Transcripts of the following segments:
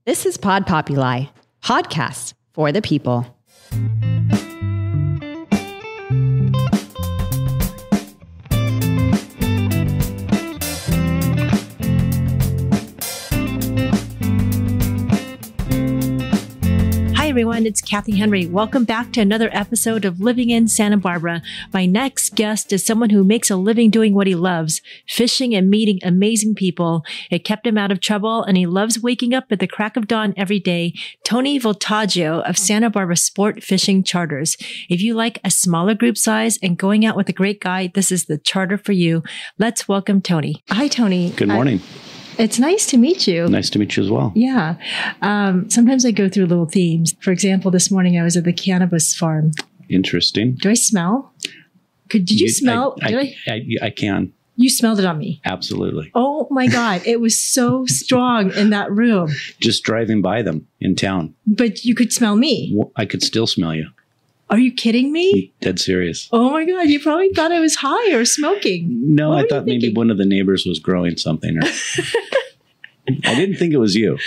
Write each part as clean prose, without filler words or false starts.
This is Pod Populi, podcast for the people. Hi everyone, it's Kathy Henry. Welcome back to another episode of Living in Santa Barbara. My next guest is someone who makes a living doing what he loves, fishing and meeting amazing people. It kept him out of trouble and he loves waking up at the crack of dawn every day. Tony Voltaggio of Santa Barbara Sport Fishing Charters. If you like a smaller group size and going out with a great guy, this is the charter for you. Let's welcome Tony. Hi, Tony. Good morning. It's nice to meet you. Nice to meet you as well. Yeah. Sometimes I go through little themes. For example, this morning I was at the cannabis farm. Interesting. Do I smell? Did you smell? I can. You smelled it on me. Absolutely. Oh my God. It was so strong in that room. Just driving by them in town. But you could smell me. I could still smell you. Are you kidding me? Dead serious. Oh my God. You probably thought I was high or smoking. No, I thought maybe one of the neighbors was growing something. Or I didn't think it was you.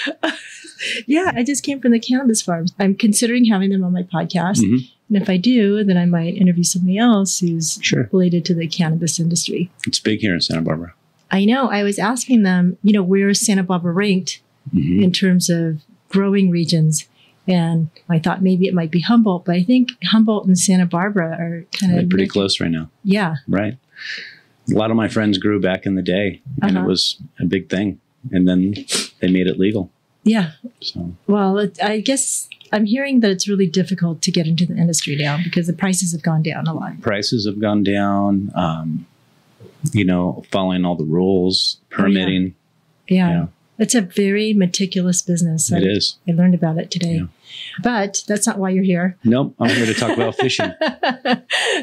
Yeah, I just came from the cannabis farms. I'm considering having them on my podcast. Mm-hmm. And if I do, then I might interview somebody else who's related to the cannabis industry. It's big here in Santa Barbara. I know. I was asking them, where is Santa Barbara ranked in terms of growing regions? And I thought maybe it might be Humboldt, but I think Humboldt and Santa Barbara are kind of pretty close right now. Yeah. Right. A lot of my friends grew back in the day, and it was a big thing. And then they made it legal. Yeah. So. Well, I guess I'm hearing that it's really difficult to get into the industry now because the prices have gone down a lot. Prices have gone down, following all the rules, permitting. Yeah. It's a very meticulous business. It is. I learned about it today. Yeah. But that's not why you're here. Nope. I'm here to talk about fishing.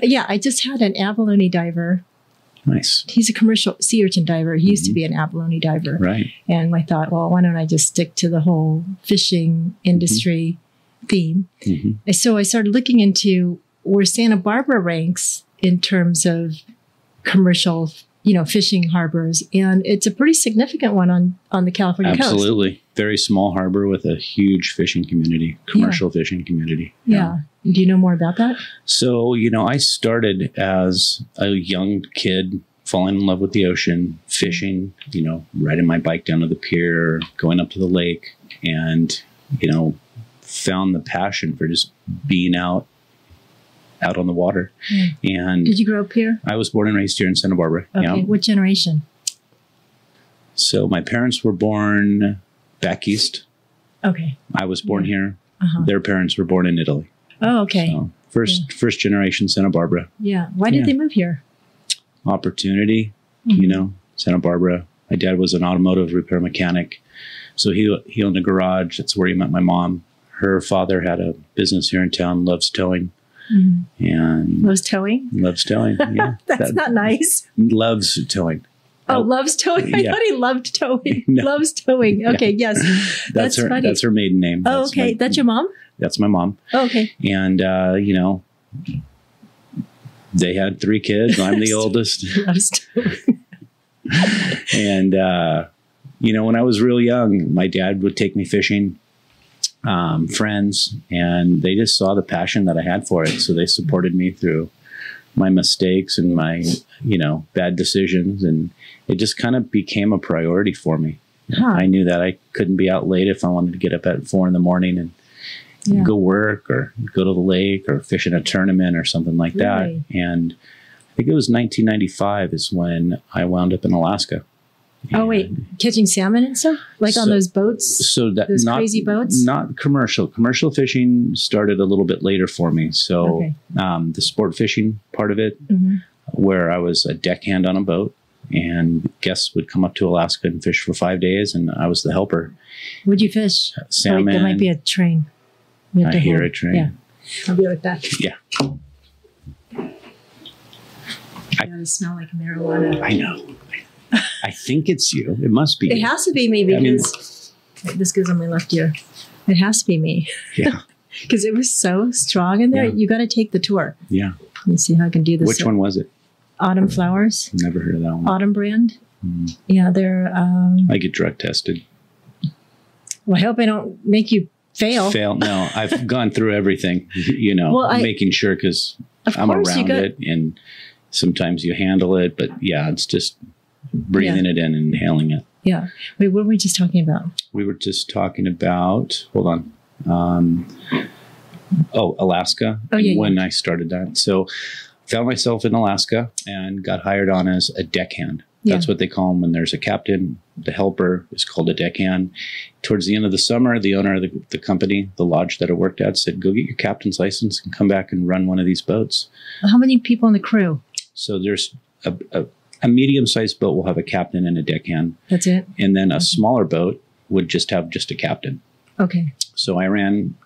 Yeah. I just had an abalone diver. Nice. He's a commercial sea urchin diver. He used to be an abalone diver. Right. And I thought, well, why don't I just stick to the whole fishing industry theme? And so I started looking into where Santa Barbara ranks in terms of commercial fishing harbors. And it's a pretty significant one on the California coast. Absolutely. Very small harbor with a huge fishing community, commercial fishing community. Yeah. Do you know more about that? So, I started as a young kid, falling in love with the ocean, fishing, riding my bike down to the pier, going up to the lake, and, found the passion for just being out on the water. And did you grow up here? I was born and raised here in Santa Barbara. Okay. Yeah. What generation? So my parents were born back east. Okay. I was born here. Their parents were born in Italy. Oh, okay. So first generation Santa Barbara. Yeah. Why did they move here? Opportunity, Santa Barbara. My dad was an automotive repair mechanic. So he owned a garage. That's where he met my mom. Her father had a business here in town, Loves Towing. And Loves towing? Loves towing, yeah. That's not nice. Loves towing. Oh, loves towing. I thought he loved towing. No. Loves towing. Okay, yes. That's her. Funny. That's her maiden name. Oh, okay. That's your mom? That's my mom. Oh, okay. And they had 3 kids. I'm the oldest. Loves towing. And when I was real young, my dad would take me fishing. Friends, and they just saw the passion that I had for it. So they supported me through my mistakes and my, bad decisions. And it just kind of became a priority for me. I knew that I couldn't be out late if I wanted to get up at 4 a.m. and go work or go to the lake or fish in a tournament or something like that. And I think it was 1995 is when I wound up in Alaska. Oh, wait, catching salmon and stuff? On those boats? So that those crazy boats? Not commercial. Commercial fishing started a little bit later for me. So the sport fishing part of it, where I was a deckhand on a boat and guests would come up to Alaska and fish for 5 days and I was the helper. Would you fish? Salmon. There might be a train. I hear a train. Yeah. I'll be right back. Yeah. I smell like marijuana. I know. I think it's you. It must be. It has to be me because this goes on my left ear. It has to be me. Yeah. Because it was so strong in there. Yeah. You got to take the tour. Yeah. Let me see how I can do this. Which one was it? Autumn Flowers. Never heard of that one. Autumn brand. Yeah, they're... I get drug tested. Well, I hope I don't make you fail. No, I've gone through everything, making sure, because I'm around it, and sometimes you handle it, but yeah, it's just breathing it in and inhaling it. Yeah. Wait, what were we just talking about? We were just talking about, hold on. Alaska. When I started that. So found myself in Alaska and got hired on as a deckhand. That's what they call them when there's a captain. The helper is called a deckhand. Towards the end of the summer, the owner of the company, the lodge that I worked at, said, go get your captain's license and come back and run one of these boats. How many people in the crew? So there's a medium-sized boat will have a captain and a deckhand. That's it? And then a smaller boat would just have a captain. Okay. So I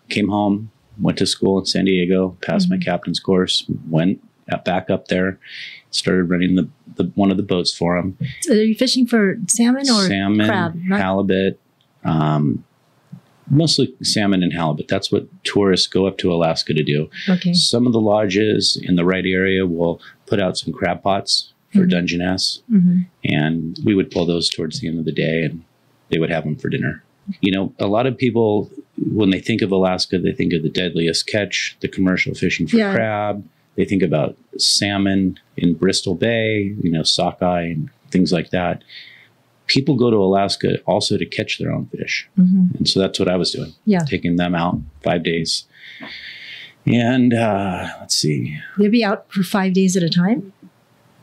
came home, went to school in San Diego, passed my captain's course, went back up there, started running one of the boats for them. So are you fishing for salmon or crab? Halibut, mostly salmon and halibut. That's what tourists go up to Alaska to do. Okay. Some of the lodges in the right area will put out some crab pots for Dungeness, and we would pull those towards the end of the day, and they would have them for dinner. A lot of people, when they think of Alaska, they think of the deadliest catch, the commercial fishing for crab. They think about salmon in Bristol Bay, sockeye and things like that. People go to Alaska also to catch their own fish. And so that's what I was doing, taking them out 5 days. And let's see. They'd be out for 5 days at a time?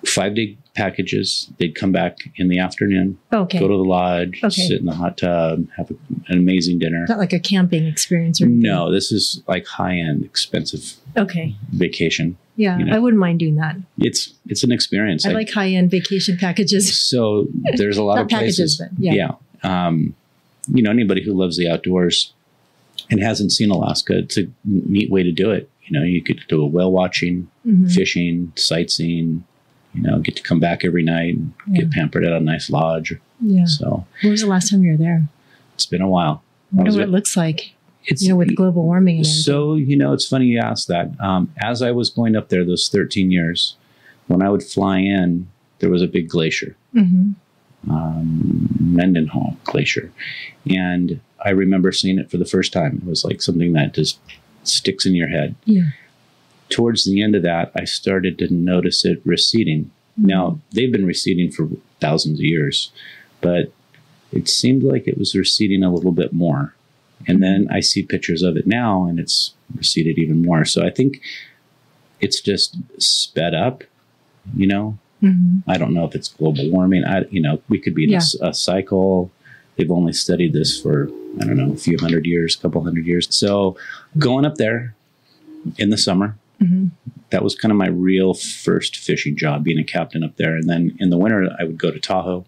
5-day packages. They'd come back in the afternoon, go to the lodge, sit in the hot tub, have an amazing dinner. Not like a camping experience or anything? No, this is like high-end, expensive vacation. Yeah, I wouldn't mind doing that. It's an experience. I like high-end vacation packages. So there's a lot of places. Packages, but anybody who loves the outdoors and hasn't seen Alaska, it's a neat way to do it. You could do a whale watching, fishing, sightseeing, get to come back every night and get pampered at a nice lodge. Yeah. So when was the last time you were there? It's been a while. I wonder what it looks like. It's, with global warming and everything. So, it's funny you asked that. As I was going up there those 13 years, when I would fly in, there was a big glacier, Mendenhall Glacier. And I remember seeing it for the first time. It was like something that just sticks in your head. Yeah. Towards the end of that, I started to notice it receding. Now, they've been receding for thousands of years, but it seemed like it was receding a little bit more. And then I see pictures of it now, and it's receded even more. So I think it's just sped up, I don't know if it's global warming. We could be in a cycle. They've only studied this for, I don't know, a couple hundred years. So going up there in the summer, that was kind of my real first fishing job, being a captain up there. And then in the winter, I would go to Tahoe,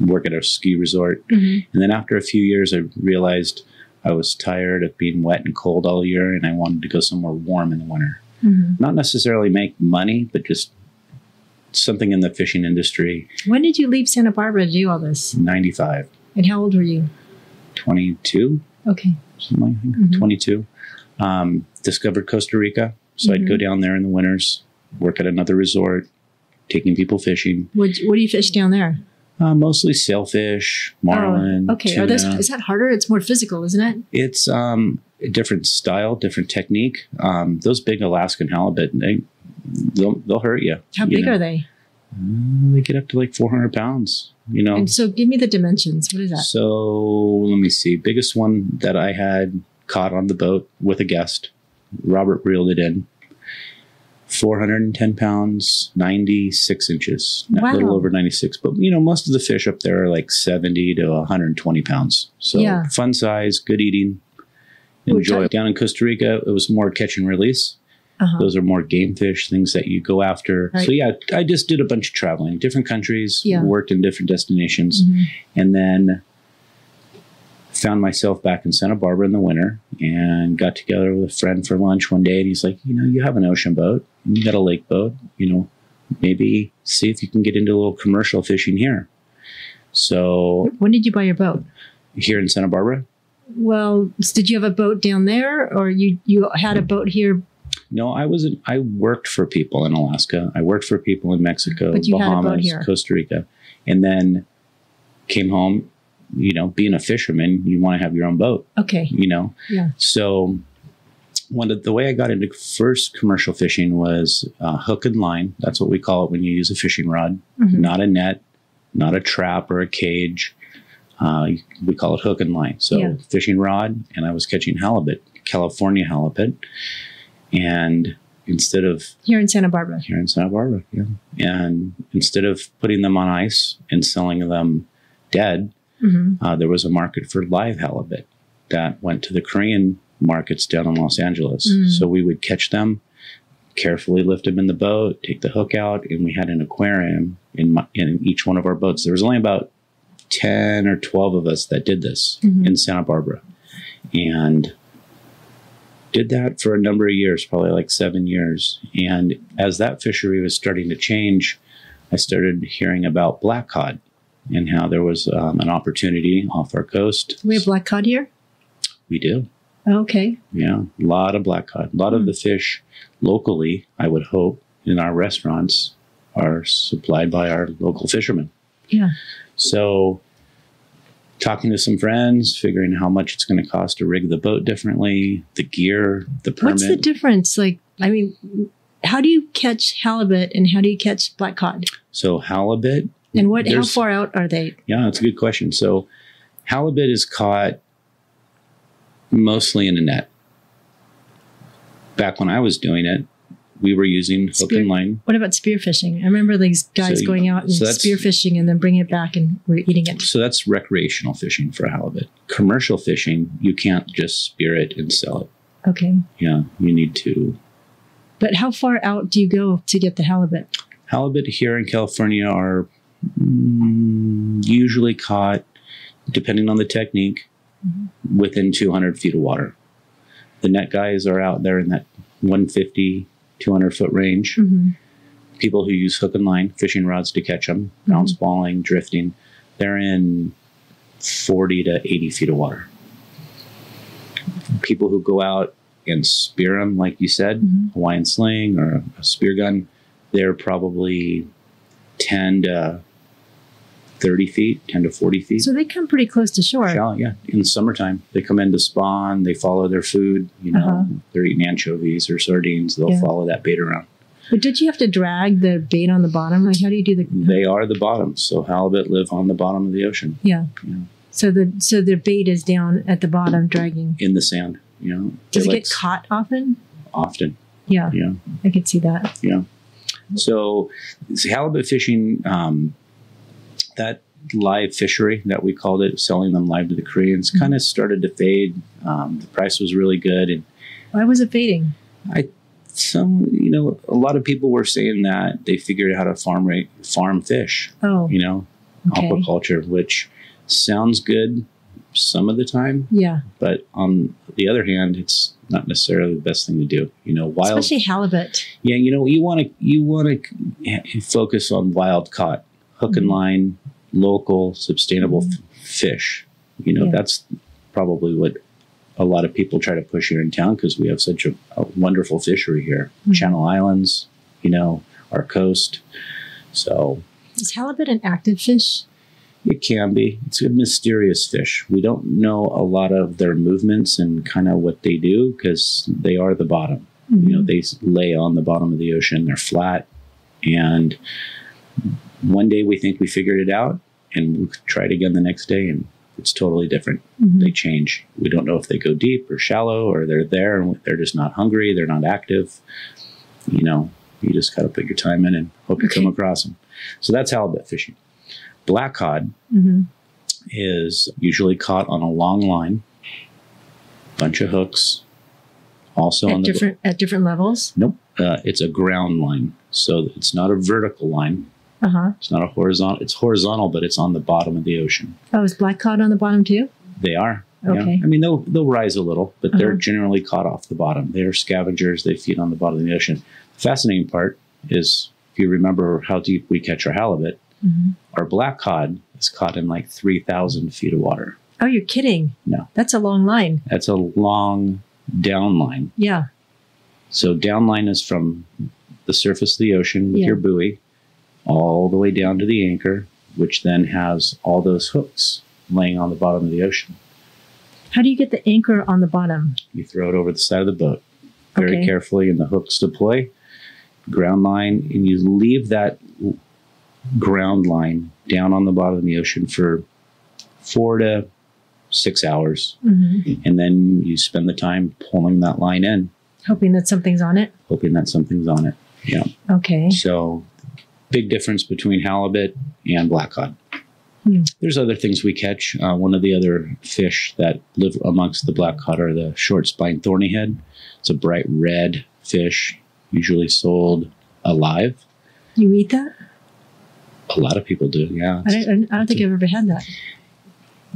work at a ski resort. And then after a few years, I realized I was tired of being wet and cold all year, and I wanted to go somewhere warm in the winter. Not necessarily make money, but just something in the fishing industry. When did you leave Santa Barbara to do all this? 95. And how old were you? 22. Okay. Something like that. 22. Discovered Costa Rica. So I'd go down there in the winters, work at another resort, taking people fishing. What do you fish down there? Mostly sailfish, marlin. Tuna. Is that harder? It's more physical, isn't it? It's a different style, different technique. Those big Alaskan halibut, they'll hurt you. How big are they? They get up to like 400 pounds. And so give me the dimensions. What is that? So let me see. Biggest one that I had caught on the boat with a guest, Robert reeled it in. 410 pounds, 96 inches, a little over 96. But, most of the fish up there are like 70 to 120 pounds. So fun size, good eating, enjoy. Down in Costa Rica, it was more catch and release. Those are more game fish, things that you go after. Right. So, I just did a bunch of traveling, different countries, worked in different destinations, and then found myself back in Santa Barbara in the winter and got together with a friend for lunch one day. And he's like, you have an ocean boat, and you got a lake boat, maybe see if you can get into a little commercial fishing here. So when did you buy your boat? Here in Santa Barbara. Well, did you have a boat down there, or you had a boat here? No, I worked for people in Alaska. I worked for people in Mexico, but you Bahamas, had a boat here. Costa Rica, and then came home, being a fisherman, you want to have your own boat, Okay. Yeah. So the way I got into first commercial fishing was hook and line. That's what we call it when you use a fishing rod, not a net, not a trap or a cage. We call it hook and line. So fishing rod, and I was catching halibut, California halibut. And instead of Here in Santa Barbara. Yeah. And instead of putting them on ice and selling them dead, there was a market for live halibut that went to the Korean markets down in Los Angeles. So we would catch them, carefully lift them in the boat, take the hook out, and we had an aquarium in each one of our boats. There was only about 10 or 12 of us that did this in Santa Barbara, and did that for a number of years, probably like 7 years. And as that fishery was starting to change, I started hearing about black cod and how there was an opportunity off our coast. We have black cod here? We do. Okay. Yeah, a lot of black cod. A lot of the fish locally, I would hope, in our restaurants are supplied by our local fishermen. Yeah. So talking to some friends, figuring how much it's going to cost to rig the boat differently, the gear, the permit. What's the difference? How do you catch halibut and how do you catch black cod? So halibut. And how far out are they? Yeah, that's a good question. So halibut is caught mostly in a net. Back when I was doing it, we were using hook and line. What about spearfishing? I remember these guys going out and spearfishing and then bringing it back and we're eating it. So that's recreational fishing for halibut. Commercial fishing, you can't just spear it and sell it. Okay. Yeah, you need to. But how far out do you go to get the halibut? Halibut here in California are usually caught, depending on the technique, within 200 feet of water. The net guys are out there in that 150, 200 foot range. People who use hook and line, fishing rods to catch them, bounce balling, drifting, they're in 40 to 80 feet of water. People who go out and spear them, like you said, Hawaiian sling or a spear gun, they're probably 10 to 30 feet, 10 to 40 feet. So they come pretty close to shore. Shallow, yeah. In the summertime, they come in to spawn. They follow their food. They're eating anchovies or sardines. They'll follow that bait around. But did you have to drag the bait on the bottom? Like, how do you do the? They are the bottom. So halibut live on the bottom of the ocean. Yeah. So the bait is down at the bottom, dragging in the sand. Does it get caught often? Often. Yeah. I could see that. Yeah. So halibut fishing. That live fishery that we called it, selling them live to the Koreans, kind of started to fade. The price was really good. And why was it fading? A lot of people were saying that they figured out how to farm fish. Oh, aquaculture, which sounds good some of the time. Yeah. But on the other hand, it's not necessarily the best thing to do. Especially halibut. Yeah. You want to focus on wild caught. Hook and line, local, sustainable fish. That's probably what a lot of people try to push here in town because we have such a wonderful fishery here. Channel Islands, our coast. So, is halibut an active fish? It can be. It's a mysterious fish. We don't know a lot of their movements and kind of what they do because they are the bottom. They lay on the bottom of the ocean. They're flat. And one day we think we figured it out and we'll try it again the next day and it's totally different. They change. We don't know if they go deep or shallow or they're there and they're just not hungry. They're not active. You just got to put your time in and hope you come across them. So that's halibut fishing. Black cod is usually caught on a long line, bunch of hooks. Also at different levels? Nope. It's a ground line. So it's not a vertical line. It's not a horizontal. It's horizontal, but it's on the bottom of the ocean. Oh, is black cod on the bottom too? They are. Okay. Yeah. I mean, they'll rise a little, but they're generally caught off the bottom. They are scavengers. They feed on the bottom of the ocean. The fascinating part is, if you remember how deep we catch our halibut, our black cod is caught in like 3,000 feet of water. Oh, you're kidding. No. That's a long line. That's a long down line. Yeah. So down line is from the surface of the ocean with your buoy all the way down to the anchor, which then has all those hooks laying on the bottom of the ocean. How do you get the anchor on the bottom? You throw it over the side of the boat very carefully, and the hooks deploy, ground line, and you leave that ground line down on the bottom of the ocean for 4 to 6 hours. And then you spend the time pulling that line in. Hoping that something's on it? Hoping that something's on it, yeah. Okay. So big difference between halibut and black cod. There's other things we catch. One of the other fish that live amongst the black cod are the short spine thorny head. It's a bright red fish, usually sold alive. You eat that? A lot of people do, yeah. I don't think I've ever had that.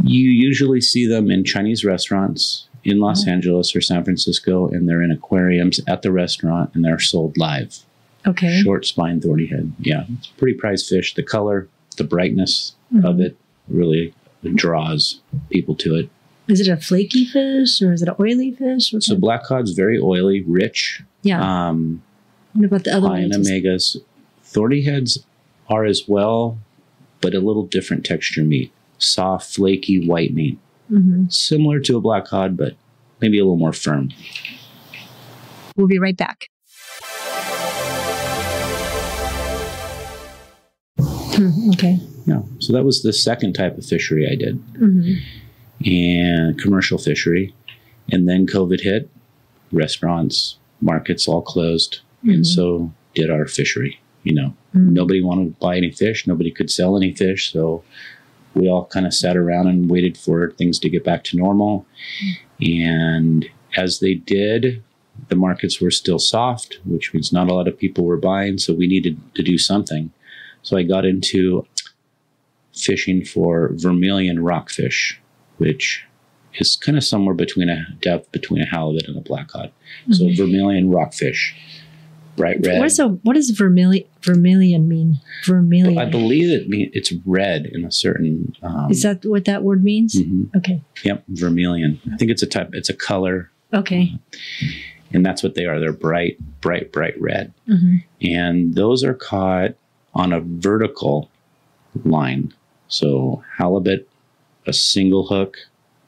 You usually see them in Chinese restaurants in Los Angeles or San Francisco, and they're in aquariums at the restaurant, and they're sold live. Okay. Short spine thorny head. Yeah, it's a pretty prized fish. The color, the brightness of it really draws people to it. Is it a flaky fish or is it an oily fish? So black cod's very oily, rich. Yeah. What about the other high in ones? omegas. Thorny heads are as well, but a little different texture meat. Soft, flaky, white meat. Similar to a black cod, but maybe a little more firm. We'll be right back. Okay. Yeah. So that was the second type of fishery I did. And commercial fishery. And then COVID hit. Restaurants, markets all closed. And so did our fishery. You know, nobody wanted to buy any fish. Nobody could sell any fish. So we all kind of sat around and waited for things to get back to normal. And as they did, the markets were still soft, which means not a lot of people were buying. So we needed to do something. So I got into fishing for vermilion rockfish, which is kind of somewhere between a depth between a halibut and a black cod. So vermilion rockfish, bright red. What does vermilion mean? Vermilion. I believe it's red in a certain. Is that what that word means? Okay. Yep, vermilion. I think it's a type. It's a color. Okay. And that's what they are. They're bright red. And those are caught on a vertical line. So halibut, a single hook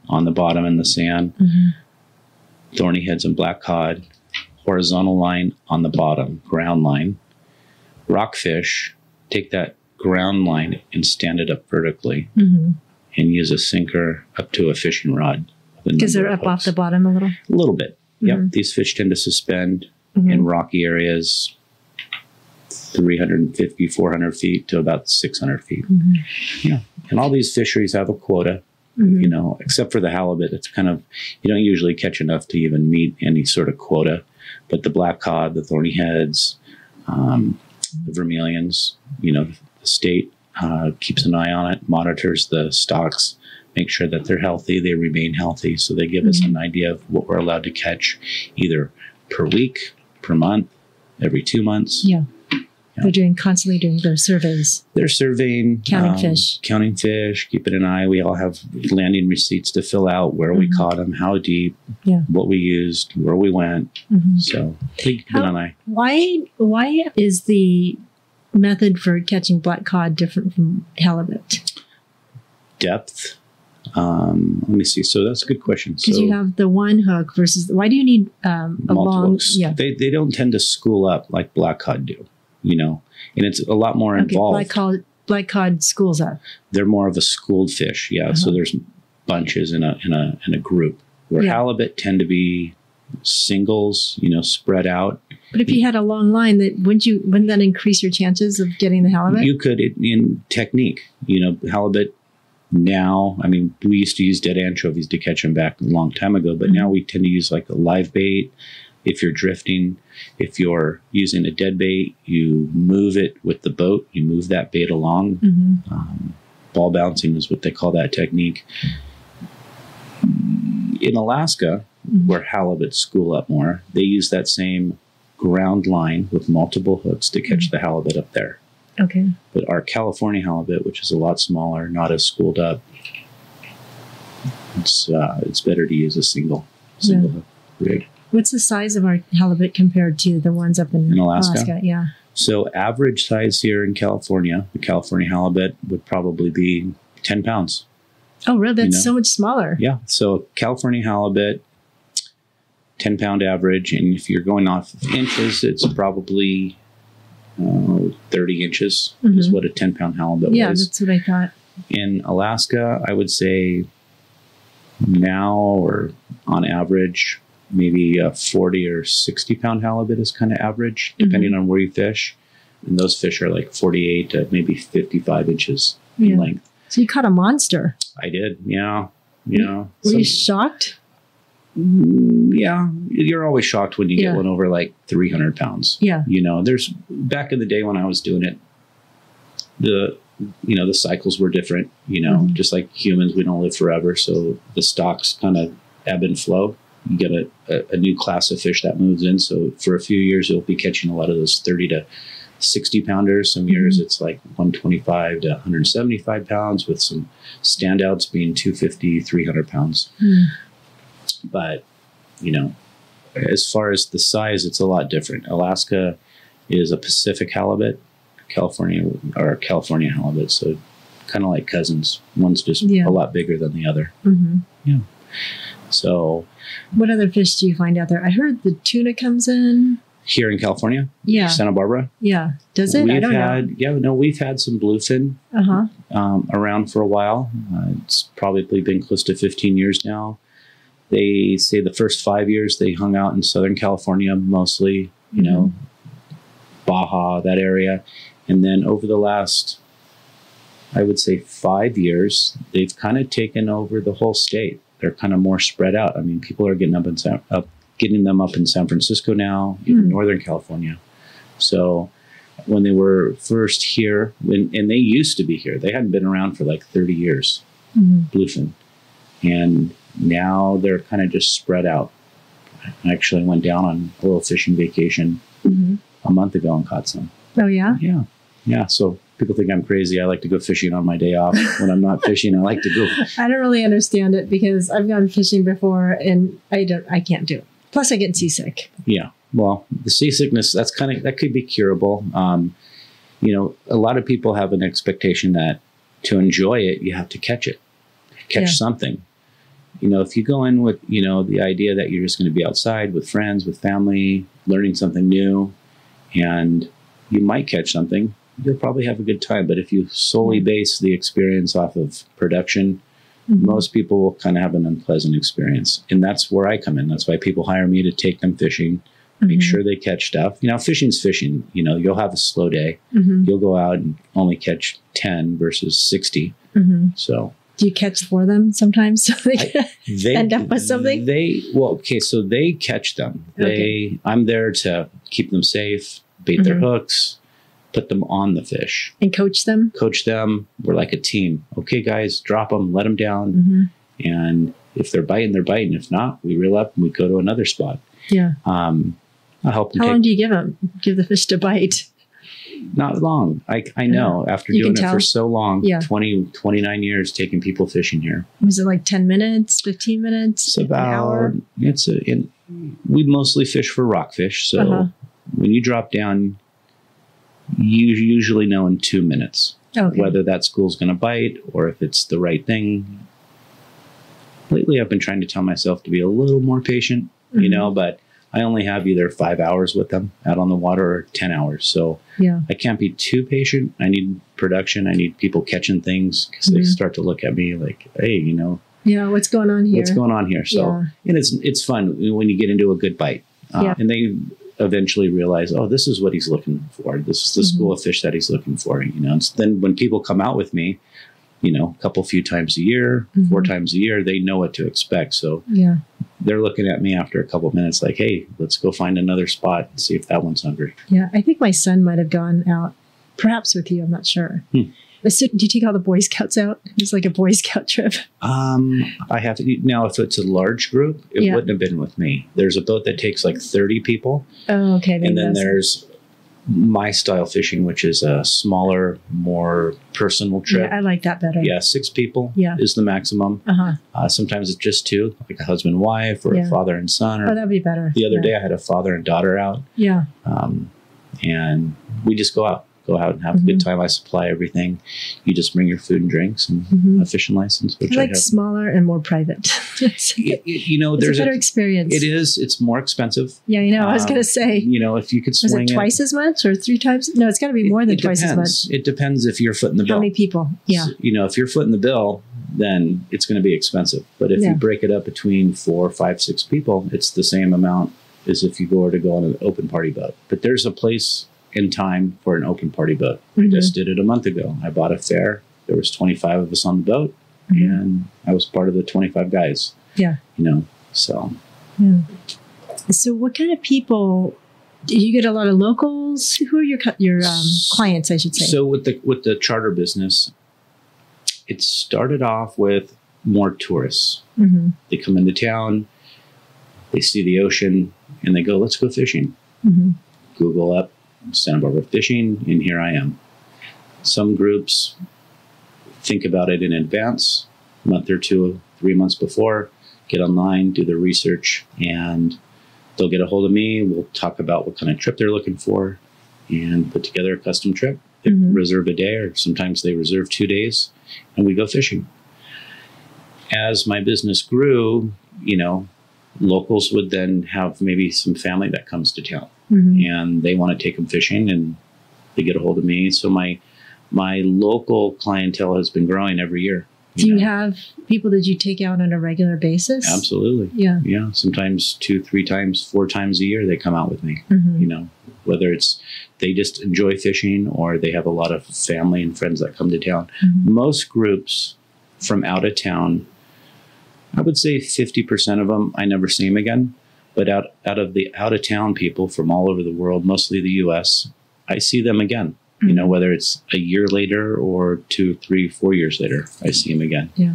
on the bottom in the sand. Thorny heads and black cod, horizontal line on the bottom, ground line. Rockfish, take that ground line and stand it up vertically and use a sinker up to a fishing rod. Because they're up off the bottom a little? A little bit. Yep. These fish tend to suspend in rocky areas 350, 400 feet to about 600 feet. Yeah. And all these fisheries have a quota, you know, except for the halibut. It's kind of, you don't usually catch enough to even meet any sort of quota. But the black cod, the thorny heads, the vermilions, you know, the state keeps an eye on it, monitors the stocks, make sure that they're healthy, they remain healthy. So they give us an idea of what we're allowed to catch either per week, per month, every 2 months. Yeah. They're constantly doing their surveys. They're surveying. Counting fish, keeping an eye. We all have landing receipts to fill out, where we caught them, how deep, what we used, where we went. So keep an eye. Why is the method for catching black cod different from halibut? Depth. Let me see. So that's a good question. Because you have the one hook versus, why do you need a long? Hooks. Yeah. They don't tend to school up like black cod do. You know, and it's a lot more involved. Black cod schools up. They're more of a schooled fish, So there's bunches in a group. Where halibut tend to be singles, you know, spread out. But if you had a long line, wouldn't that increase your chances of getting the halibut? You could in technique. You know, halibut now. I mean, we used to use dead anchovies to catch them back a long time ago, but now we tend to use like a live bait. If you're drifting, if you're using a dead bait, you move it with the boat. You move that bait along. Ball bouncing is what they call that technique. In Alaska, where halibut school up more, they use that same ground line with multiple hooks to catch the halibut up there. Okay. But our California halibut, which is a lot smaller, not as schooled up, it's better to use a single hook rig. What's the size of our halibut compared to the ones up in Alaska? Yeah. So average size here in California, the California halibut would probably be 10 pounds. Oh, really? That's You know? so much smaller. Yeah. So California halibut, 10-pound average. And if you're going off of inches, it's probably 30 inches is what a 10-pound halibut Yeah, weighs. that's what I thought. In Alaska, I would say now or on average, maybe a 40 or 60-pound halibut is kind of average, depending on where you fish. And those fish are like 48 to maybe 55 inches in length. So you caught a monster. I did. Yeah. Yeah. Were you shocked? Yeah. You're always shocked when you get one over like 300 pounds. Yeah. You know, there's back in the day when I was doing it, the cycles were different, just like humans, we don't live forever. So the stocks kind of ebb and flow. You get a new class of fish that moves in. So for a few years, you'll be catching a lot of those 30 to 60 pounders. Some years it's like 125 to 175 pounds with some standouts being 250, 300 pounds. But, as far as the size, it's a lot different. Alaska is a Pacific halibut, California halibut. So kind of like cousins. One's just a lot bigger than the other. Yeah. So what other fish do you find out there? I heard the tuna comes in. Here in California? Yeah. Santa Barbara? Yeah. Does it? I don't know. Yeah, no, we've had some bluefin around for a while. It's probably been close to 15 years now. They say the first 5 years they hung out in Southern California mostly, Baja, that area. And then over the last, I would say 5 years, they've kind of taken over the whole state. They're kind of more spread out. I mean, people are getting getting them up in San Francisco now, even Northern California. So when they were first here, and they used to be here, they hadn't been around for like 30 years, bluefin. And now they're kind of just spread out. I actually went down on a little fishing vacation a month ago and caught some. Oh, yeah? Yeah. Yeah. So people think I'm crazy. I like to go fishing on my day off. When I'm not fishing, I like to go. I don't really understand it because I've gone fishing before and I can't do it. Plus I get seasick. Yeah. Well, the seasickness, that could be curable. A lot of people have an expectation that to enjoy it, you have to catch something. If you go in with, the idea that you're just going to be outside with friends, with family, learning something new, and you might catch something, you'll probably have a good time. But if you solely base the experience off of production, most people will kind of have an unpleasant experience. And that's where I come in. That's why people hire me to take them fishing, make sure they catch stuff. Fishing's fishing. You'll have a slow day. You'll go out and only catch 10 versus 60. So do you catch for them sometimes so they end up with something? So they catch them. I'm there to keep them safe, bait their hooks, put them on the fish. And coach them? Coach them. We're like a team. Okay, guys, drop them, let them down. And if they're biting, they're biting. If not, we reel up and we go to another spot. Yeah. I help them. How long do you give them? Give the fish to bite? Not long. I know after doing it for so long, 29 years taking people fishing here. Was it like 10 minutes, 15 minutes, it's about, an hour? We mostly fish for rockfish. So when you drop down, you usually know in 2 minutes whether that school's going to bite or if it's the right thing. Lately, I've been trying to tell myself to be a little more patient, but I only have either 5 hours with them out on the water or 10 hours. So I can't be too patient. I need production. I need people catching things because they start to look at me like, hey, what's going on here? What's going on here? So, and it's fun when you get into a good bite and they eventually realize, oh, this is what he's looking for. This is the school of fish that he's looking for. And then when people come out with me, a few times a year, 4 times a year, they know what to expect. So they're looking at me after a couple of minutes like, hey, let's go find another spot and see if that one's hungry. Yeah. I think my son might have gone out, perhaps with you. I'm not sure. Do you take all the Boy Scouts out? It's like a Boy Scout trip. I have to. Now, if it's a large group, it wouldn't have been with me. There's a boat that takes like 30 people. Oh, okay. And then there's my style fishing, which is a smaller, more personal trip. Yeah, I like that better. Yeah, 6 people is the maximum. Sometimes it's just 2, like a husband and wife or a father and son. That'd be better. The other day I had a father and daughter out. Yeah. And we just go out go out and have a good time. I supply everything. You just bring your food and drinks and a fishing license, which I I like have. smaller and more private. It's There's a better experience. It is. It's more expensive. Yeah, I was going to say. If you could Was swing it twice as much or 3 times? No, it's got to be more than twice as much. It depends if you're footing the bill. How many people? Yeah. So, if you're footing the bill, then it's going to be expensive. But if you break it up between 4, 5, 6 people, it's the same amount as if you were to go on an open party boat. But there's a place in time for an open party boat. I just did it a month ago. I bought a fare. There was 25 of us on the boat, and I was part of the 25 guys. Yeah. So. Yeah. So what kind of people? Do you get a lot of locals? Who are your clients, I should say? So with the charter business, it started off with more tourists. They come into town, they see the ocean, and they go, let's go fishing. Google up Santa Barbara fishing, and here I am. Some groups think about it in advance, a month or 2, 3 months before, get online, do their research, and they'll get a hold of me. We'll talk about what kind of trip they're looking for and put together a custom trip. They reserve a day, or sometimes they reserve 2 days, and we go fishing. As my business grew, locals would then have maybe some family that comes to town and they want to take them fishing, and they get a hold of me. So my local clientele has been growing every year. Do you have people that you take out on a regular basis? Absolutely. Yeah. Yeah. Sometimes 2, 3 times, 4 times a year they come out with me. Whether it's they just enjoy fishing or they have a lot of family and friends that come to town. Most groups from out of town, I would say 50% of them, I never see them again. But out of the out of town people from all over the world, mostly the U.S., I see them again. Whether it's a year later or 2, 3, 4 years later, I see them again. Yeah.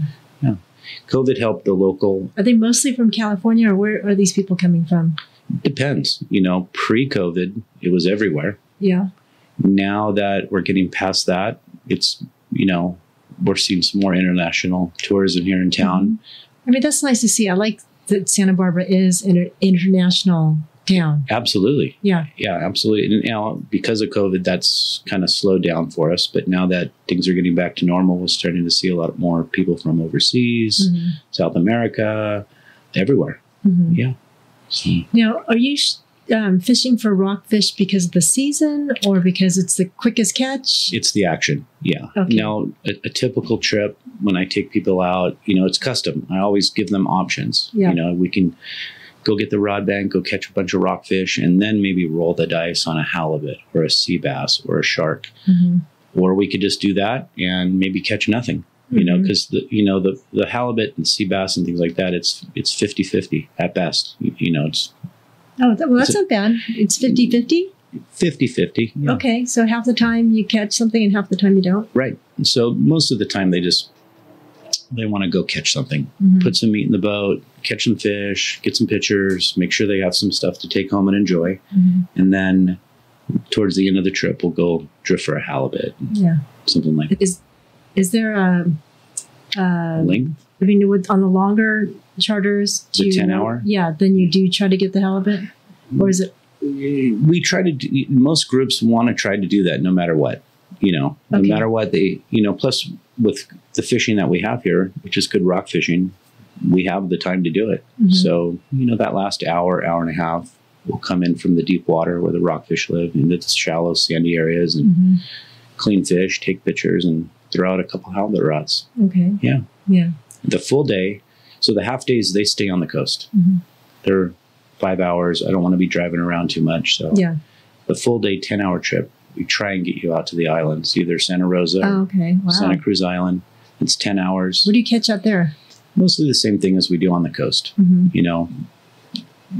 COVID helped the local. Are they mostly from California, or where are these people coming from? Depends. Pre-COVID, it was everywhere. Yeah. Now that we're getting past that, it's, we're seeing some more international tourism here in town. I mean, that's nice to see. I like that Santa Barbara is an international town. Absolutely. Yeah. Yeah, absolutely. And now, because of COVID, that's kind of slowed down for us. But now that things are getting back to normal, we're starting to see a lot more people from overseas, South America, everywhere. Yeah. So. Now, are you fishing for rockfish because of the season or because it's the quickest catch? It's the action. Yeah. Okay. Now, a typical trip, when I take people out, it's custom. I always give them options. Yeah. We can go get the rod bank, go catch a bunch of rockfish, and then maybe roll the dice on a halibut or a sea bass or a shark. Or we could just do that and maybe catch nothing. Because the halibut and sea bass and things like that, it's 50-50 at best. It's that's not bad. It's 50-50? 50-50. Yeah. Okay, so half the time you catch something and half the time you don't? Right. And so most of the time they want to go catch something, put some meat in the boat, catch some fish, get some pictures, make sure they have some stuff to take home and enjoy. And then towards the end of the trip, we'll go drift for a halibut. Yeah. Something like that. Is there a length? I mean, on the longer charters, the 10-hour? Yeah, then you do try to get the halibut? Or is it? We try to do, most groups want to try to do that no matter what. No matter what they, plus with the fishing that we have here, which is good rock fishing, we have the time to do it. So, that last hour and a half, we'll come in from the deep water where the rockfish live in the shallow, sandy areas and clean fish, take pictures, and throw out a couple halibut rods. Okay. Yeah. Yeah. The full day, so the half days, they stay on the coast. They're 5 hours. I don't want to be driving around too much. So the full day, 10-hour trip, we try and get you out to the islands, either Santa Rosa or Santa Cruz Island. It's 10 hours. What do you catch out there? Mostly the same thing as we do on the coast.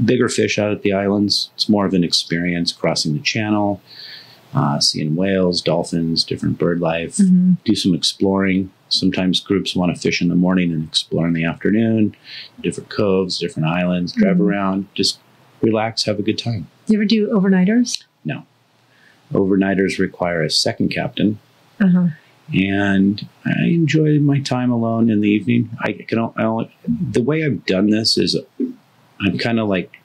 Bigger fish out at the islands. It's more of an experience crossing the channel, seeing whales, dolphins, different bird life, do some exploring. Sometimes groups want to fish in the morning and explore in the afternoon, different coves, different islands, drive around, just relax, have a good time. Do you ever do overnighters? No. Overnighters require a second captain. And I enjoy my time alone in the evening. The way I've done this is I'm kind of like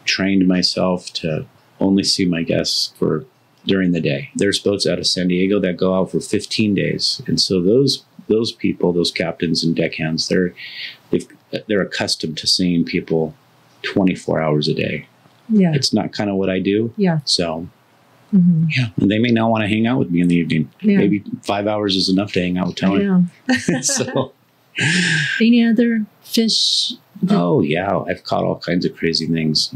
trained myself to only see my guests for during the day. There's boats out of San Diego that go out for 15 days. And so those people, those captains and deckhands, they're accustomed to seeing people 24 hours a day. Yeah. It's not kind of what I do. Yeah. So, yeah. And they may not want to hang out with me in the evening. Yeah. Maybe 5 hours is enough to hang out with Tony. Yeah. So, any other fish? oh, yeah. I've caught all kinds of crazy things,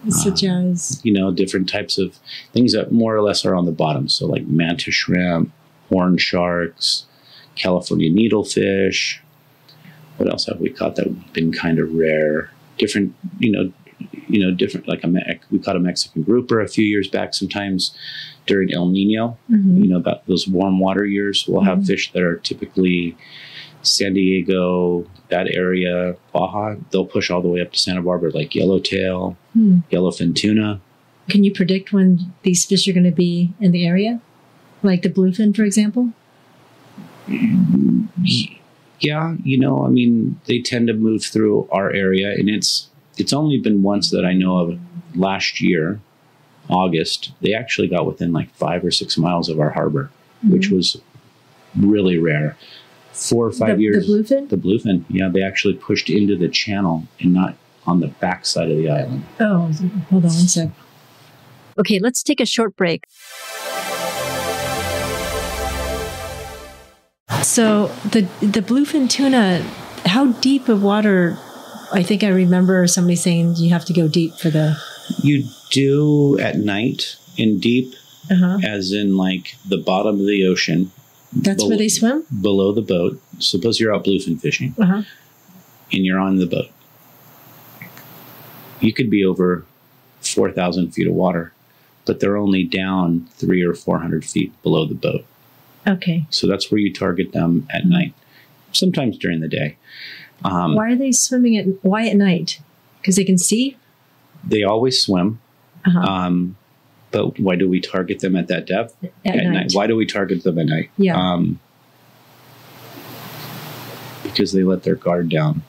Such as? different types of things that more or less are on the bottom. So like mantis shrimp, horn sharks, California needlefish. What else have we caught that have been kind of rare? Different, different, like we caught a Mexican grouper a few years back. Sometimes during El Nino, about those warm water years, we'll have fish that are typically San Diego, that area, Baja. They'll push all the way up to Santa Barbara, like yellowtail, yellowfin tuna. Can you predict when these fish are going to be in the area? Like the bluefin, for example? Yeah, they tend to move through our area, and it's only been once that I know of. Last year, August, they actually got within like 5 or 6 miles of our harbor, which was really rare. 4 or 5 years. The bluefin? The bluefin, yeah. They actually pushed into the channel and not on the back side of the island. Oh, hold on one sec. Okay, let's take a short break. So the bluefin tuna, how deep of water? I think I remember somebody saying you have to go deep for the... You do at night in deep, as in like the bottom of the ocean. That's where they swim? Below the boat. Suppose you're out bluefin fishing and you're on the boat. You could be over 4,000 feet of water, but they're only down 300 or 400 feet below the boat. Okay. So that's where you target them at night, sometimes during the day. Why are they swimming why at night? Because they can see? They always swim. But why do we target them at that depth? At night. Why do we target them at night? Yeah. Because they let their guard down.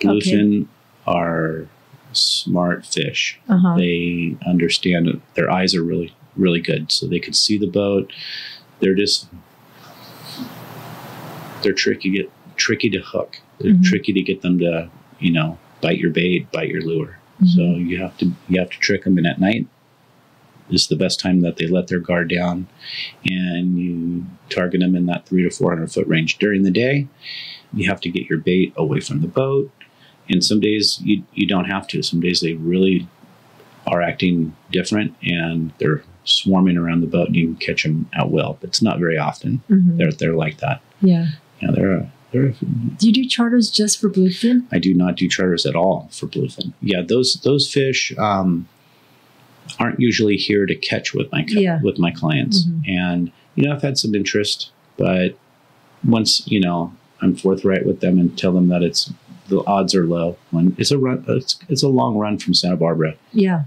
Bluefin are smart fish. They understand it. Their eyes are really, really good. So they could see the boat. They're tricky to hook. They're tricky to get them to, bite your bait, bite your lure. So you have to trick them. And at night is the best time that they let their guard down, and you target them in that 300 to 400 foot range. During the day, you have to get your bait away from the boat. And some days you don't have to. Some days they really are acting different and they're swarming around the boat and you can catch them at will. But it's not very often. They're like that. Yeah. Do you do charters just for bluefin? I do not do charters at all for bluefin. Yeah, those fish aren't usually here to catch with my clients. And I've had some interest, but once I'm forthright with them and tell them that the odds are low. When it's a run, it's a long run from Santa Barbara. Yeah,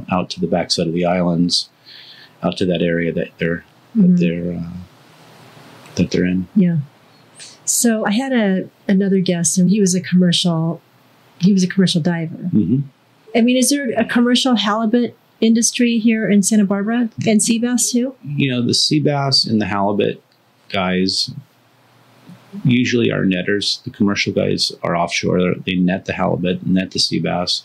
out to the backside of the islands, out to that area that they're in. Yeah. So I had another guest, and he was a commercial diver. I mean, is there a commercial halibut industry here in Santa Barbara, and sea bass too? The sea bass and the halibut guys usually are netters. The commercial guys are offshore. They net the halibut, net the sea bass.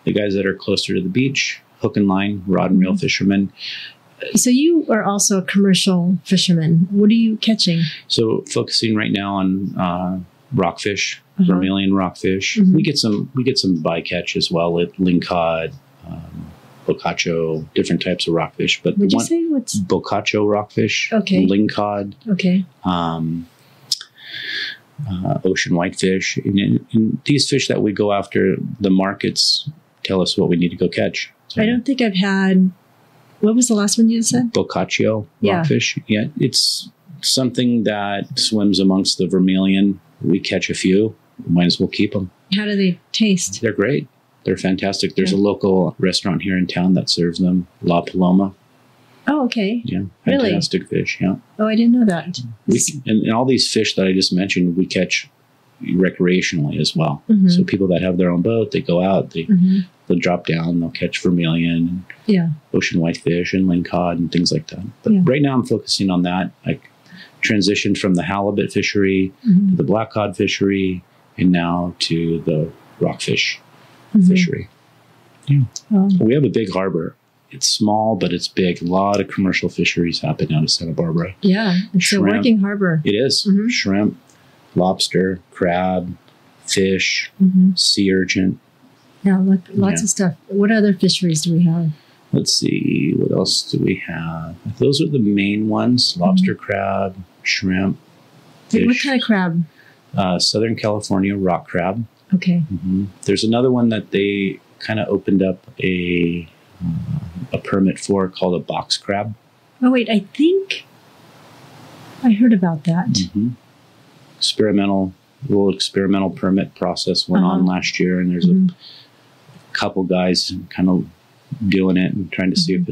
The guys that are closer to the beach, hook and line, rod and reel fishermen. So you are also a commercial fisherman. What are you catching? So focusing right now on rockfish, vermilion rockfish. We get some bycatch as well, at lingcod, bocacho, different types of rockfish. But would you say what's bocacho rockfish? Okay. Lingcod. Okay. Ocean whitefish, and these fish that we go after, the markets tell us what we need to go catch. So, I don't think I've had. What was the last one you said? Bocacho rockfish. Yeah, it's something that swims amongst the vermilion. We catch a few. Might as well keep them. How do they taste? They're great. They're fantastic. There's a local restaurant here in town that serves them. La Paloma. Oh, okay. Yeah, fantastic fish. Yeah. Oh, I didn't know that. And all these fish that I just mentioned, we catch recreationally as well. So people that have their own boat, they go out, they'll drop down, they'll catch vermilion. Yeah. ocean whitefish, inland cod, and things like that. But Yeah. right now I'm focusing on that. I transitioned from the halibut fishery to the black cod fishery, and now to the rockfish fishery. Oh. We have a big harbor. It's small, but it's big. A lot of commercial fisheries happen out of Santa Barbara. Yeah. It's Shrimp. a working harbor. It is. Shrimp, lobster, crab, fish, sea urchin. Yeah. Lots of stuff. What other fisheries do we have? Let's see, what else do we have? Those are the main ones: lobster, crab, shrimp, fish. What kind of crab? Southern California rock crab. Okay. There's another one that they kind of opened up a permit for called a box crab. Oh, wait. I think I heard about that. Little experimental permit process went on last year, and there's a couple guys kind of doing it and trying to see if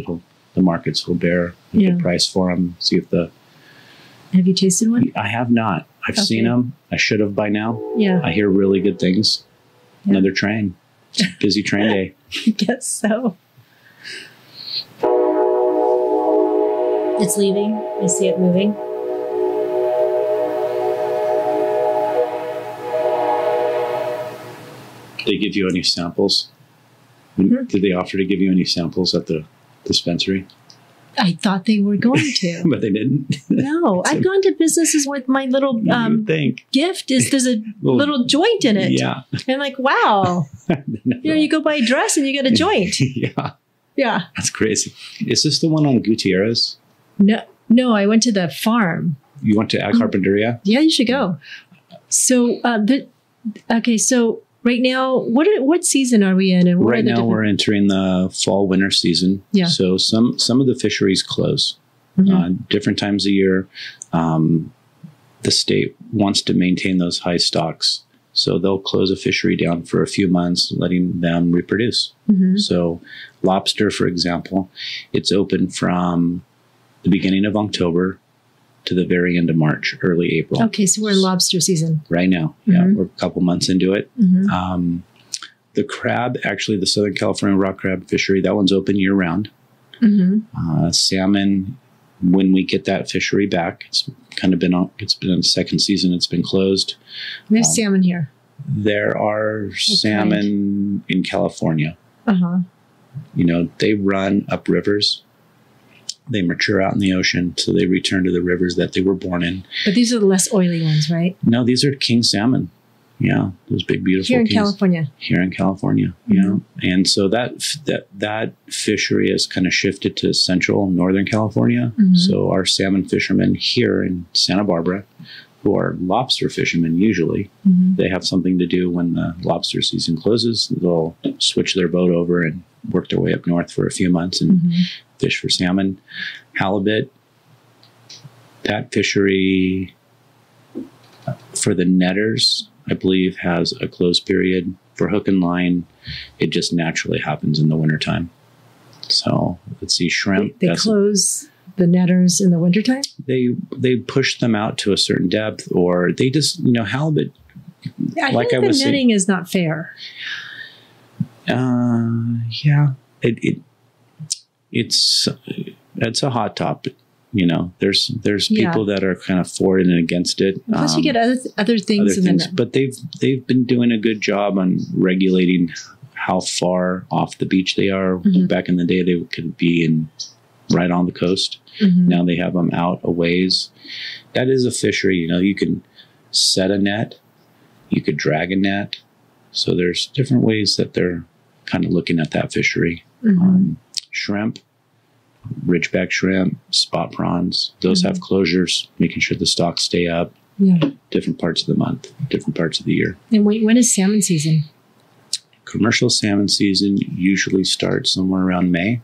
the markets will bear a good price for them. See if Have you tasted one? I have not. I've seen them. I should have by now. Yeah. I hear really good things. Another train. It's a busy train day. I guess so. It's leaving. I see it moving. Did they give you any samples? Did they offer to give you any samples at the dispensary? I thought they were going to. But they didn't. No, I've gone to businesses with my little You would think. gift. There's a little joint in it. Yeah. And I'm like, wow. You go buy a dress and you get a joint. Yeah. Yeah. That's crazy. Is this the one on Gutierrez? No, I went to the farm. You went to Ag Carpinteria? Yeah, you should go. So, so right now, what season are we in? And what Right now, we're entering the fall-winter season. Yeah. So some of the fisheries close. Different times of year. The state wants to maintain those high stocks. So they'll close a fishery down for a few months, letting them reproduce. So lobster, for example, it's open from the beginning of October to the very end of March, early April. Okay, so we're in lobster season. Right now. Yeah, we're a couple months into it. The crab, actually, the Southern California rock crab fishery, that one's open year round. Salmon, when we get that fishery back, it's kind of been on the second season, it's been closed. We have salmon here. There are salmon in California. You know, they run up rivers. They mature out in the ocean, so they return to the rivers that they were born in. But these are the less oily ones, right? No, these are king salmon. Yeah, those big, beautiful Here in kings. California. Here in California, yeah. And so that fishery has kind of shifted to central northern California. So our salmon fishermen here in Santa Barbara, who are lobster fishermen usually, they have something to do when the lobster season closes. They'll switch their boat over and work their way up north for a few months and fish for salmon. Halibut, that fishery for the netters, I believe, has a closed period. For hook and line, it just naturally happens in the wintertime. So let's see, shrimp. They close the netters in the wintertime? They push them out to a certain depth, or they just, halibut. I think the netting is not fair. Yeah, it's a hot topic. There's people that are kind of for it and against it. Plus, you get other things in the net. But they've been doing a good job on regulating how far off the beach they are. Back in the day, they could be right on the coast. Now they have them out a ways. That is a fishery. You can set a net, you could drag a net. So there's different ways that they're kind of looking at that fishery. Shrimp, ridgeback shrimp, spot prawns, those have closures, making sure the stocks stay up. Different parts of the month, different parts of the year. And when is salmon season? Commercial salmon season usually starts somewhere around May.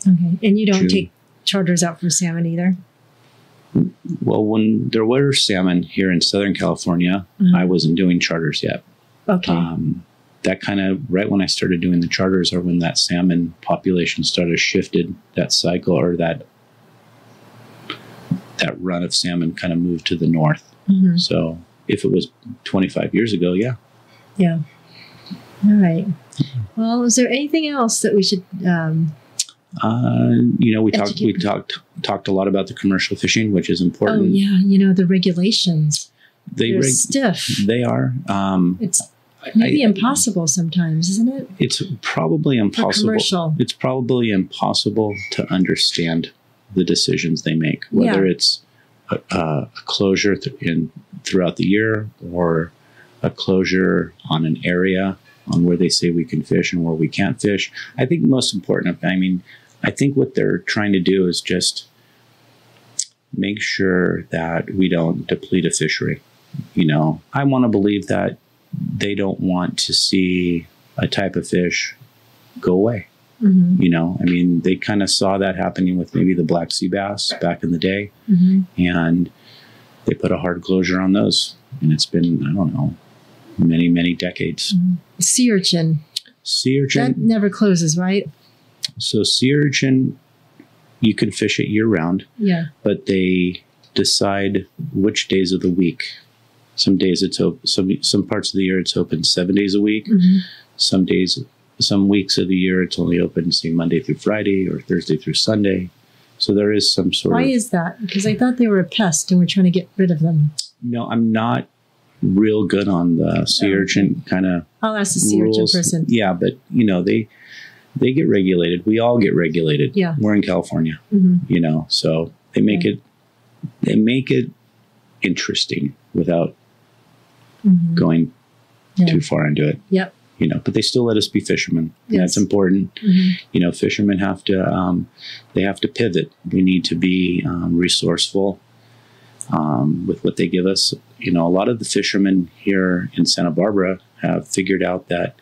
Okay. And you don't take charters out for salmon either? Well, when there were salmon here in Southern California, I wasn't doing charters yet. Okay. That kind of, right when I started doing the charters, or when that salmon population started shifted, that cycle, or that run of salmon kind of moved to the north. So if it was 25 years ago, yeah. Yeah. All right. Well, is there anything else that we should We talked a lot about the commercial fishing, which is important. Oh yeah, the regulations. They're stiff. They are. It's maybe impossible sometimes, isn't it? It's probably impossible. For commercial. It's probably impossible to understand the decisions they make, whether it's a closure throughout the year or a closure on an area on where they say we can fish and where we can't fish. I think most important, I think what they're trying to do is just make sure that we don't deplete a fishery. I want to believe that they don't want to see a type of fish go away. Mm-hmm. They kind of saw that happening with maybe the black sea bass back in the day, mm-hmm. and they put a hard closure on those. And it's been, I don't know, many, many decades. Mm-hmm. Sea urchin. That never closes, right? So sea urchin, you can fish it year round. Yeah. But they decide which days of the week. Some days it's open. Some parts of the year it's open 7 days a week. Mm-hmm. Some weeks of the year it's only open, say, Monday through Friday or Thursday through Sunday. So there is some sort of... Why is that? Because I thought they were a pest and we're trying to get rid of them. No, I'm not real good on the sea urchin kind of... I'll ask the sea urchin person. Yeah, but, they get regulated. We all get regulated. Yeah. We're in California, mm-hmm. So they make it interesting without mm-hmm. going too far into it. Yep. But they still let us be fishermen. Yes. That's important. Mm-hmm. Fishermen have to, they have to pivot. We need to be resourceful with what they give us. A lot of the fishermen here in Santa Barbara have figured out that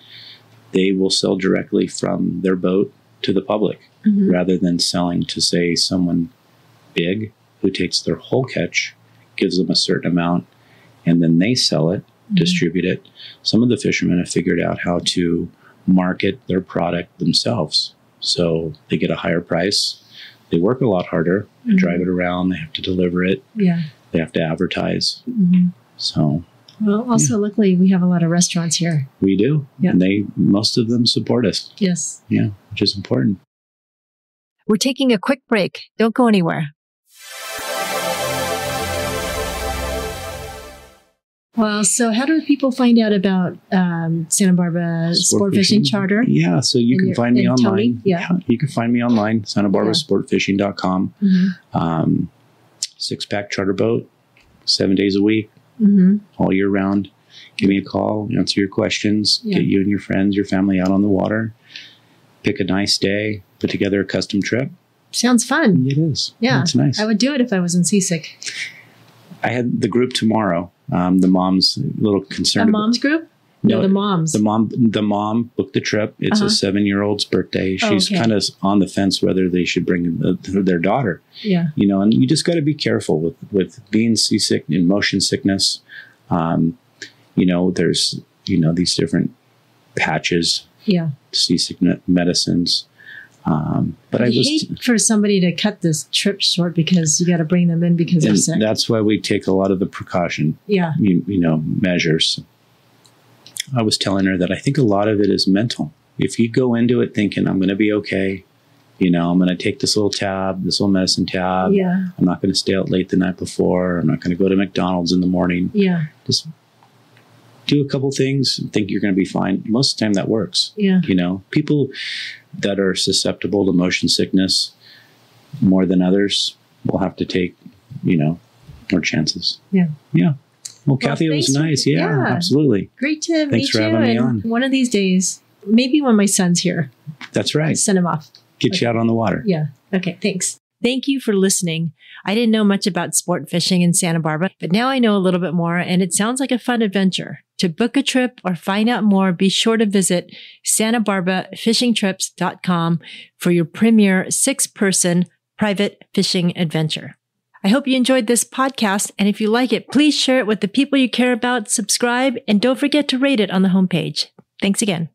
they will sell directly from their boat to the public mm-hmm. rather than selling to, say, someone big who takes their whole catch, gives them a certain amount, and then they sell it, mm-hmm. distribute it. Some of the fishermen have figured out how to market their product themselves. So they get a higher price. They work a lot harder. They mm-hmm. drive it around. They have to deliver it. Yeah. They have to advertise. Mm-hmm. So... Well, also, luckily, we have a lot of restaurants here. We do. Yep. And most of them support us. Yes. Yeah, which is important. We're taking a quick break. Don't go anywhere. Well, so how do people find out about Santa Barbara Sport Fishing Charter? Yeah, so you can find me online. Yeah, you can find me online, SantaBarbaraSportFishing.com. Mm-hmm. 6-pack charter boat, 7 days a week. Mm-hmm. All year round. Give me a call, answer your questions, get you and your friends, your family out on the water, pick a nice day, put together a custom trip. Sounds fun. It is. Yeah. It's nice. I would do it if I wasn't seasick. I had the group tomorrow. The mom's a little concerned. A mom's group? No, the moms. The mom booked the trip. It's a 7-year-old's birthday. She's kind of on the fence whether they should bring their daughter. Yeah. And you just got to be careful with being seasick and motion sickness. There's, these different patches. Yeah. Seasick medicines. But I hate for somebody to cut this trip short because you got to bring them in because they're sick. That's why we take a lot of the precaution. Yeah. Measures. I was telling her that I think a lot of it is mental. If you go into it thinking, I'm going to be okay, I'm going to take this little medicine tab. Yeah. I'm not going to stay out late the night before. I'm not going to go to McDonald's in the morning. Yeah. Just do a couple things and think you're going to be fine. Most of the time that works. Yeah. People that are susceptible to motion sickness more than others will have to take, more chances. Yeah. Yeah. Well, Kathy, it was nice. Yeah, absolutely. Great to meet you. Thanks for having me on. One of these days, maybe when my son's here. That's right. Send him off. Get you out on the water. Yeah. Okay. Thanks. Thank you for listening. I didn't know much about sport fishing in Santa Barbara, but now I know a little bit more, and it sounds like a fun adventure. To book a trip or find out more, be sure to visit SantaBarbaraFishingTrips.com for your premier 6-person private fishing adventure. I hope you enjoyed this podcast, and if you like it, please share it with the people you care about, subscribe, and don't forget to rate it on the homepage. Thanks again.